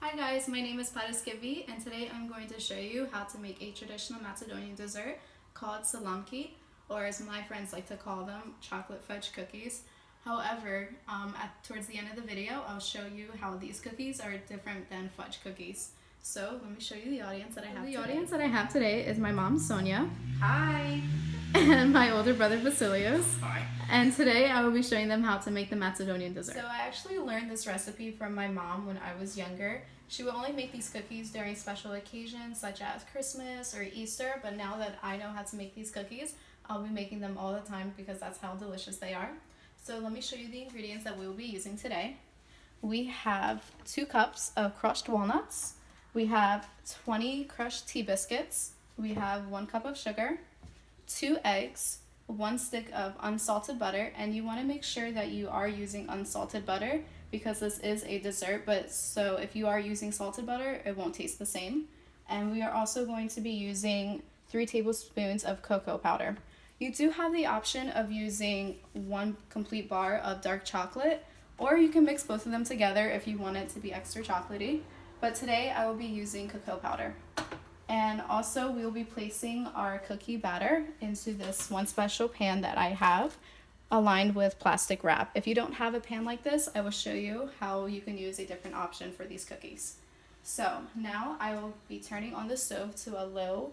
Hi guys, my name is Paraskivi and today I'm going to show you how to make a traditional Macedonian dessert called salamki, or as my friends like to call them, chocolate fudge cookies. However, towards the end of the video, I'll show you how these cookies are different than fudge cookies. So let me show you the audience that I have today. The audience that I have today is my mom, Sonia. Hi. And my older brother, Vasilios. Hi. And today I will be showing them how to make the Macedonian dessert. So I actually learned this recipe from my mom when I was younger. She would only make these cookies during special occasions such as Christmas or Easter, but now that I know how to make these cookies, I'll be making them all the time because that's how delicious they are. So let me show you the ingredients that we will be using today. We have 2 cups of crushed walnuts. We have 20 crushed tea biscuits. We have 1 cup of sugar, 2 eggs, 1 stick of unsalted butter, and you want to make sure that you are using unsalted butter because this is a dessert, but so if you are using salted butter, it won't taste the same. And we are also going to be using 3 tablespoons of cocoa powder. You do have the option of using 1 complete bar of dark chocolate, or you can mix both of them together if you want it to be extra chocolatey. But today I will be using cocoa powder. And also we will be placing our cookie batter into this one special pan that I have aligned with plastic wrap. If you don't have a pan like this, I will show you how you can use a different option for these cookies. So now I will be turning on the stove to a low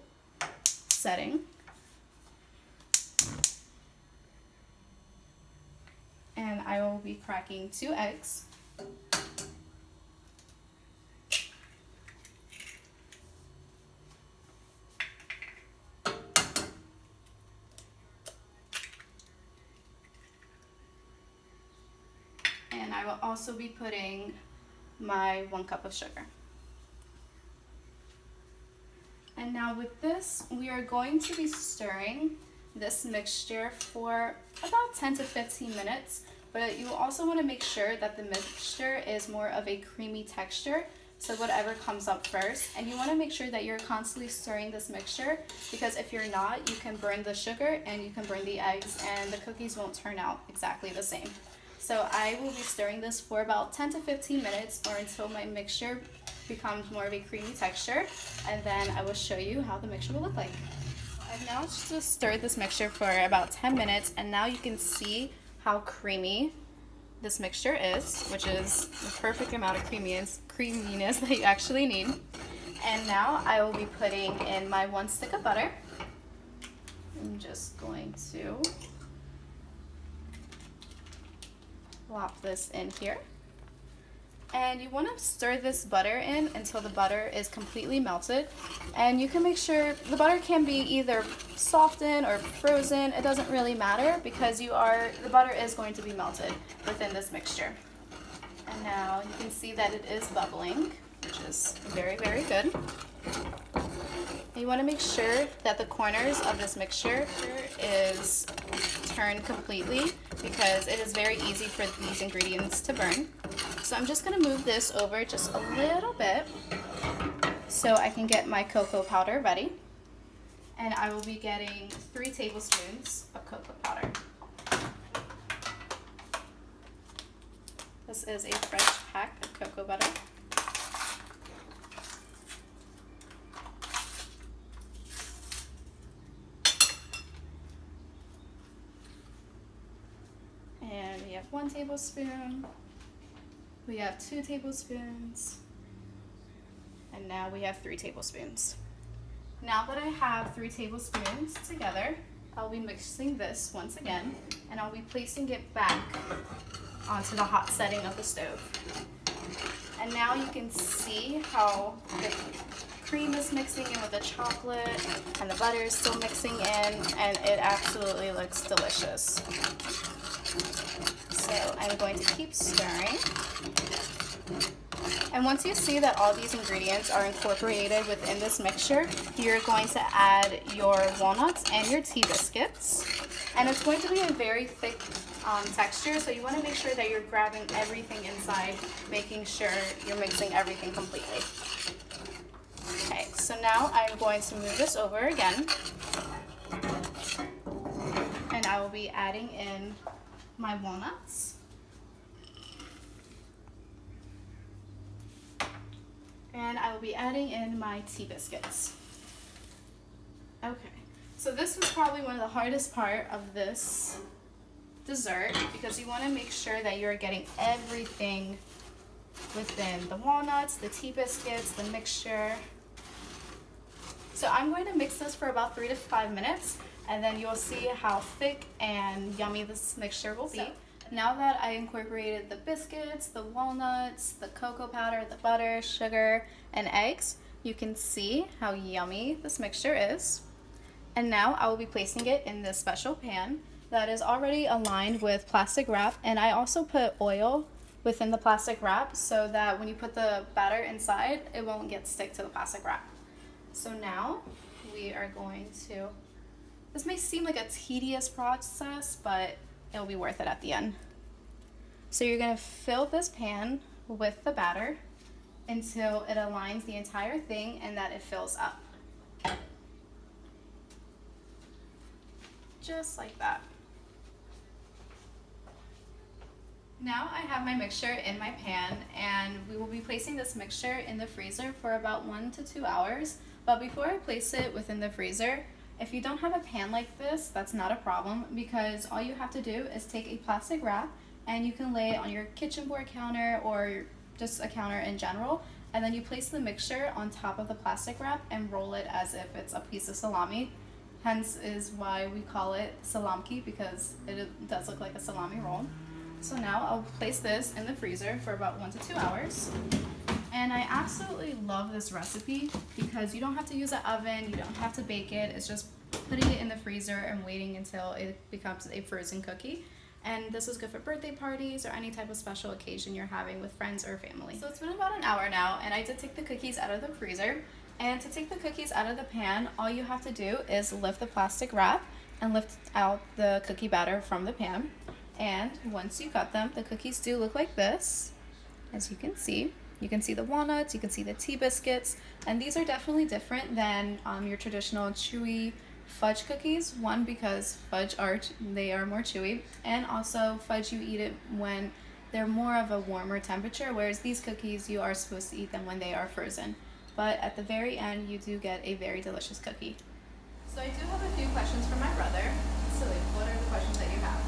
setting. And I will be cracking 2 eggs. And I will also be putting my 1 cup of sugar. And now with this, we are going to be stirring this mixture for about 10 to 15 minutes, but you also want to make sure that the mixture is more of a creamy texture, so whatever comes up first. And you want to make sure that you're constantly stirring this mixture, because if you're not, you can burn the sugar and you can burn the eggs and the cookies won't turn out exactly the same. So I will be stirring this for about 10 to 15 minutes or until my mixture becomes more of a creamy texture, and then I will show you how the mixture will look like. I've now just stirred this mixture for about 10 minutes, and now you can see how creamy this mixture is, which is the perfect amount of creaminess that you actually need. And now I will be putting in my 1 stick of butter. I'm just going to plop this in here. And you want to stir this butter in until the butter is completely melted. And you can make sure the butter can be either softened or frozen. It doesn't really matter because the butter is going to be melted within this mixture. And now you can see that it is bubbling, which is very, very good. And you want to make sure that the corners of this mixture is turned completely because it is very easy for these ingredients to burn. So I'm just going to move this over just a little bit so I can get my cocoa powder ready. And I will be getting 3 tablespoons of cocoa powder. This is a fresh pack of cocoa butter. And we have 1 tablespoon. We have 2 tablespoons. And now we have 3 tablespoons. Now that I have 3 tablespoons together, I'll be mixing this once again, and I'll be placing it back onto the hot setting of the stove. And now you can see how the cream is mixing in with the chocolate and the butter is still mixing in, and it absolutely looks delicious. So I'm going to keep stirring. And once you see that all these ingredients are incorporated within this mixture, you're going to add your walnuts and your tea biscuits. And it's going to be a very thick texture, so you want to make sure that you're grabbing everything inside, making sure you're mixing everything completely. Okay, so now I'm going to move this over again. And I will be adding in my walnuts. And I will be adding in my tea biscuits. Okay, so this was probably one of the hardest part of this dessert because you want to make sure that you're getting everything within the walnuts, the tea biscuits, the mixture. So I'm going to mix this for about 3 to 5 minutes, and then you'll see how thick and yummy this mixture will be. So, now that I incorporated the biscuits, the walnuts, the cocoa powder, the butter, sugar, and eggs, you can see how yummy this mixture is. And now I will be placing it in this special pan that is already aligned with plastic wrap, and I also put oil within the plastic wrap so that when you put the batter inside, it won't get stick to the plastic wrap. So now we are going to, this may seem like a tedious process, but it'll be worth it at the end. So you're going to fill this pan with the batter until it aligns the entire thing and that it fills up. Just like that. Now I have my mixture in my pan, and we will be placing this mixture in the freezer for about 1 to 2 hours. But before I place it within the freezer, if you don't have a pan like this, that's not a problem, because all you have to do is take a plastic wrap and you can lay it on your kitchen board counter or just a counter in general, and then you place the mixture on top of the plastic wrap and roll it as if it's a piece of salami. Hence is why we call it salamki, because it does look like a salami roll. So now I'll place this in the freezer for about 1 to 2 hours. And I absolutely love this recipe because you don't have to use an oven, you don't have to bake it. It's just putting it in the freezer and waiting until it becomes a frozen cookie. And this is good for birthday parties or any type of special occasion you're having with friends or family. So it's been about an hour now, and I did take the cookies out of the freezer. And to take the cookies out of the pan, all you have to do is lift the plastic wrap and lift out the cookie batter from the pan. And once you cut them, the cookies do look like this, as you can see. You can see the walnuts, you can see the tea biscuits, and these are definitely different than your traditional chewy fudge cookies. One, because they are more chewy, and also fudge you eat it when they're more of a warmer temperature, whereas these cookies you are supposed to eat them when they are frozen. But at the very end, you do get a very delicious cookie. So I do have a few questions for my brother. Silly, what are the questions that you have?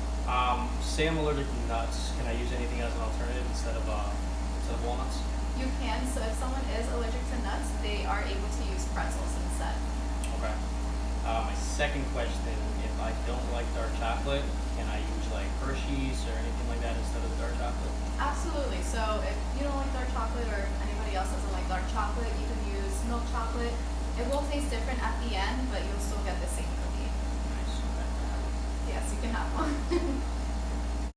Say I'm allergic to nuts. Can I use anything as an alternative instead of walnuts? You can. So if someone is allergic to nuts, they are able to use pretzels instead. Okay. My second question, if I don't like dark chocolate, can I use like Hershey's or anything like that instead of dark chocolate? Absolutely. So if you don't like dark chocolate or anybody else doesn't like dark chocolate, you can use milk chocolate. It will taste different at the end, but